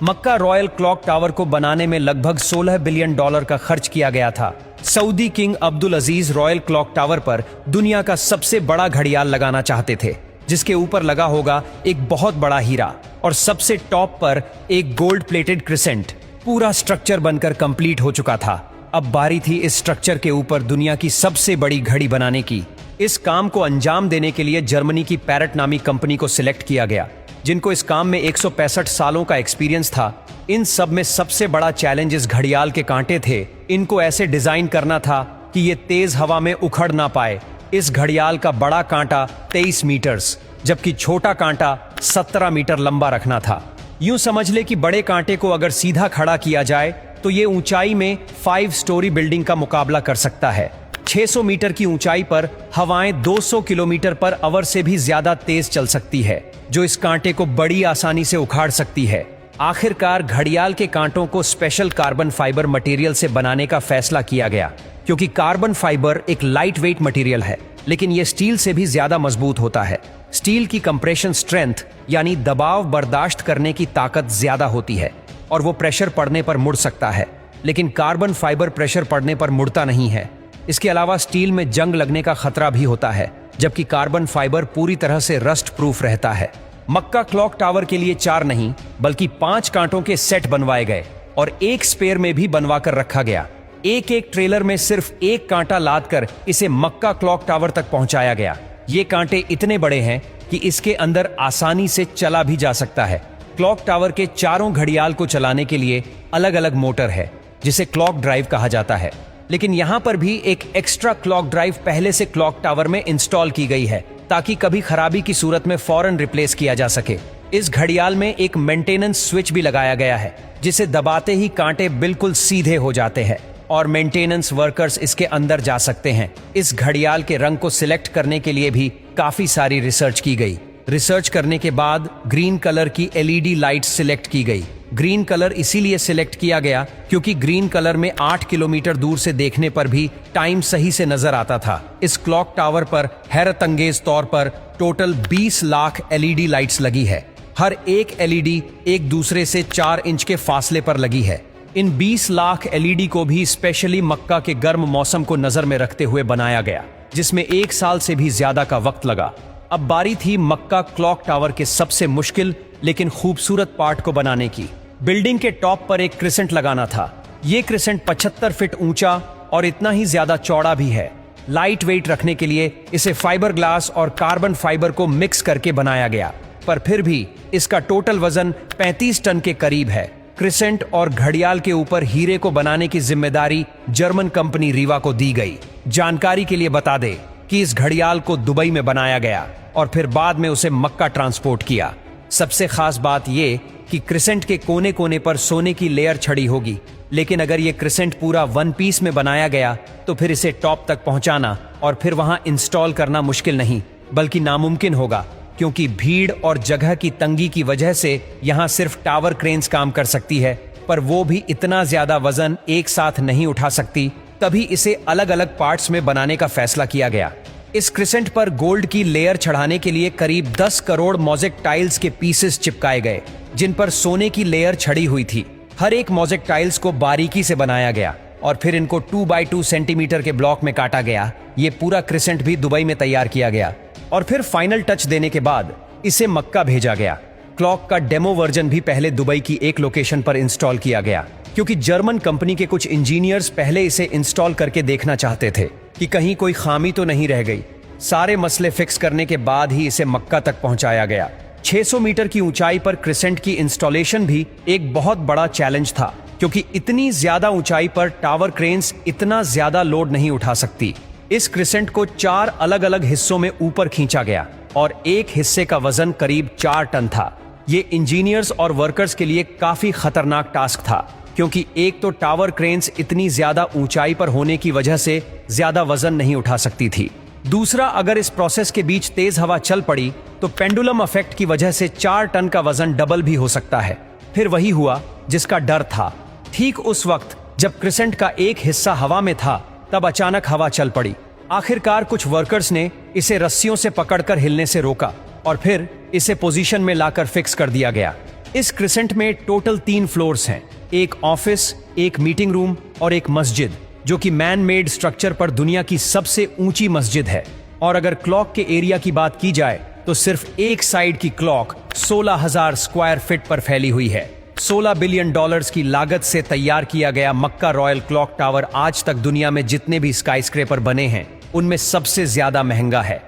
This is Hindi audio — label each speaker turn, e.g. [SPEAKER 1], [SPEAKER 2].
[SPEAKER 1] मक्का रॉयल क्लॉक टावर को बनाने में लगभग $16 बिलियन का खर्च किया गया था। सऊदी किंग अब्दुल अजीज रॉयल क्लॉक टावर पर दुनिया का सबसे बड़ा घड़ियाल लगाना चाहते थे, जिसके ऊपर लगा होगा एक बहुत बड़ा हीरा और सबसे टॉप पर एक गोल्ड प्लेटेड क्रिसेंट। पूरा स्ट्रक्चर बनकर कंप्लीट हो चुका था। अब बारी थी इस स्ट्रक्चर के ऊपर दुनिया की सबसे बड़ी घड़ी बनाने की। इस काम को अंजाम देने के लिए जर्मनी की पैरट नामी कंपनी को सिलेक्ट किया गया, जिनको इस काम में 165 सालों का एक्सपीरियंस था। इन सब में सबसे बड़ा चैलेंज इस घड़ियाल के कांटे थे। इनको ऐसे डिजाइन करना था कि ये तेज हवा में उखड़ ना पाए। इस घड़ियाल का बड़ा कांटा 23 मीटर्स जबकि छोटा कांटा 17 मीटर लंबा रखना था। यूं समझ ले कि बड़े कांटे को अगर सीधा खड़ा किया जाए तो ये ऊंचाई में 5 स्टोरी बिल्डिंग का मुकाबला कर सकता है। 600 मीटर की ऊंचाई पर हवाएं 200 किलोमीटर पर आवर से भी ज्यादा तेज चल सकती है, जो इस कांटे को बड़ी आसानी से उखाड़ सकती है। आखिरकार घड़ियाल के कांटों को स्पेशल कार्बन फाइबर मटेरियल से बनाने का फैसला किया गया, क्योंकि कार्बन फाइबर एक लाइट वेट मटेरियल है, लेकिन यह स्टील से भी ज्यादा मजबूत होता है। स्टील की कंप्रेशन स्ट्रेंथ यानी दबाव बर्दाश्त करने की ताकत ज्यादा होती है और वो प्रेशर पड़ने पर मुड़ सकता है, लेकिन कार्बन फाइबर प्रेशर पड़ने पर मुड़ता नहीं है। इसके अलावा स्टील में जंग लगने का खतरा भी होता है, जबकि कार्बन फाइबर पूरी तरह से रस्ट प्रूफ रहता है। मक्का क्लॉक टावर के लिए 4 नहीं बल्कि 5 कांटों के सेट बनवाए गए और एक स्पेयर में भी बनवा कर रखा गया। एक एक ट्रेलर में सिर्फ एक कांटा लाद कर इसे मक्का क्लॉक टावर तक पहुंचाया गया। ये कांटे इतने बड़े हैं कि इसके अंदर आसानी से चला भी जा सकता है। क्लॉक टावर के चारों घड़ियाल को चलाने के लिए अलग अलग मोटर है, जिसे क्लॉक ड्राइव कहा जाता है, लेकिन यहां पर भी एक एक्स्ट्रा क्लॉक ड्राइव पहले से क्लॉक टावर में इंस्टॉल की गई है, ताकि कभी खराबी की सूरत में फौरन रिप्लेस किया जा सके। इस घड़ियाल में एक मेंटेनेंस स्विच भी लगाया गया है, जिसे दबाते ही कांटे बिल्कुल सीधे हो जाते हैं और मेंटेनेंस वर्कर्स इसके अंदर जा सकते हैं। इस घड़ियाल के रंग को सिलेक्ट करने के लिए भी काफी सारी रिसर्च की गई। रिसर्च करने के बाद ग्रीन कलर की LED लाइट सिलेक्ट की गई। ग्रीन कलर इसीलिए सिलेक्ट किया गया क्योंकि ग्रीन कलर में 8 किलोमीटर दूर से देखने पर भी टाइम सही से नजर आता था। इस क्लॉक टावर पर हैरतअंगेज तौर पर टोटल 20 लाख LED लाइट्स लगी है। हर एक LED एक दूसरे से 4 इंच के फासले पर लगी है। इन 20 लाख LED को भी स्पेशली मक्का के गर्म मौसम को नजर में रखते हुए बनाया गया, जिसमें 1 साल से भी ज्यादा का वक्त लगा। अब बारी थी मक्का क्लॉक टावर के सबसे मुश्किल लेकिन खूबसूरत पार्ट को बनाने की। बिल्डिंग के टॉप पर एक क्रिसेंट लगाना था। ये क्रिसेंट 75 फीट ऊंचा और इतना ही ज्यादा चौड़ा भी है। लाइट वेट रखने के लिए इसे फाइबर ग्लास और कार्बन फाइबर को मिक्स करके बनाया गया, पर फिर भी इसका टोटल वजन 35 टन के करीब है। क्रिसेंट और घड़ियाल के ऊपर हीरे को बनाने की जिम्मेदारी जर्मन कंपनी रीवा को दी गई। जानकारी के लिए बता दे कि इस घड़ियाल को दुबई में बनाया गया और फिर बाद में उसे मक्का ट्रांसपोर्ट किया। सबसे खास बात यह कि क्रिसेंट के कोने कोने पर सोने की लेयर छड़ी होगी, लेकिन अगर ये क्रिसेंट पूरा 1 पीस में बनाया गया तो फिर इसे टॉप तक पहुंचाना और फिर वहां इंस्टॉल करना मुश्किल नहीं बल्कि नामुमकिन होगा, क्योंकि भीड़ और जगह की तंगी की वजह से यहां सिर्फ टावर क्रेन्स काम कर सकती है, पर वो भी इतना ज्यादा वजन एक साथ नहीं उठा सकती। तभी इसे अलग अलग पार्ट्स में बनाने का फैसला किया गया। इस क्रिसेंट पर गोल्ड की लेयर चढ़ाने के लिए करीब 10 करोड़ मोज़ेक टाइल्स के पीसेस चिपकाए गए, जिन पर सोने की लेयर छड़ी हुई थी। हर एक मोज़ेक टाइल्स को बारीकी से बनाया गया और फिर इनको 2 बाई 2 सेंटीमीटर के ब्लॉक में काटा गया। ये पूरा क्रिसेंट भी दुबई में तैयार किया गया और फिर फाइनल टच देने के बाद इसे मक्का भेजा गया। क्लॉक का डेमो वर्जन भी पहले दुबई की एक लोकेशन पर इंस्टॉल किया गया, क्योंकि जर्मन कंपनी के कुछ इंजीनियर्स पहले इसे इंस्टॉल करके देखना चाहते थे कि कहीं कोई खामी तो नहीं रह गई। सारे मसले फिक्स करने के बाद ही इसे मक्का तक पहुंचाया गया। 600 मीटर की ऊंचाई पर क्रिसेंट की इंस्टॉलेशन भी एक बहुत बड़ा चैलेंज था, क्योंकि इतनी ज्यादा ऊंचाई पर टावर क्रेन्स इतना ज्यादा लोड नहीं उठा सकती। इस क्रिसेंट को 4 अलग अलग हिस्सों में ऊपर खींचा गया और एक हिस्से का वजन करीब 4 टन था। ये इंजीनियर्स और वर्कर्स के लिए काफी खतरनाक टास्क था, क्योंकि एक तो टावर क्रेन्स इतनी ज्यादा ऊंचाई पर होने की वजह से ज्यादा वजन नहीं उठा सकती थी। दूसरा, अगर इस प्रोसेस के बीच तेज हवा चल पड़ी तो पेंडुलम इफेक्ट की वजह से 4 टन का वजन डबल भी हो सकता है। फिर वही हुआ जिसका डर था। ठीक उस वक्त जब क्रिसेंट का एक हिस्सा हवा में था, तब अचानक हवा चल पड़ी। आखिरकार कुछ वर्कर्स ने इसे रस्सियों से पकड़कर हिलने से रोका और फिर इसे पोजीशन में लाकर फिक्स कर दिया गया। इस क्रिसेंट में टोटल 3 फ्लोर्स हैं, एक ऑफिस, एक मीटिंग रूम और एक मस्जिद, जो कि मैन मेड स्ट्रक्चर पर दुनिया की सबसे ऊंची मस्जिद है। और अगर क्लॉक के एरिया की बात की जाए तो सिर्फ एक साइड की क्लॉक 16,000 स्क्वायर फीट पर फैली हुई है। $16 बिलियन की लागत से तैयार किया गया मक्का रॉयल क्लॉक टावर आज तक दुनिया में जितने भी स्काईस्क्रेपर बने हैं उनमें सबसे ज्यादा महंगा है।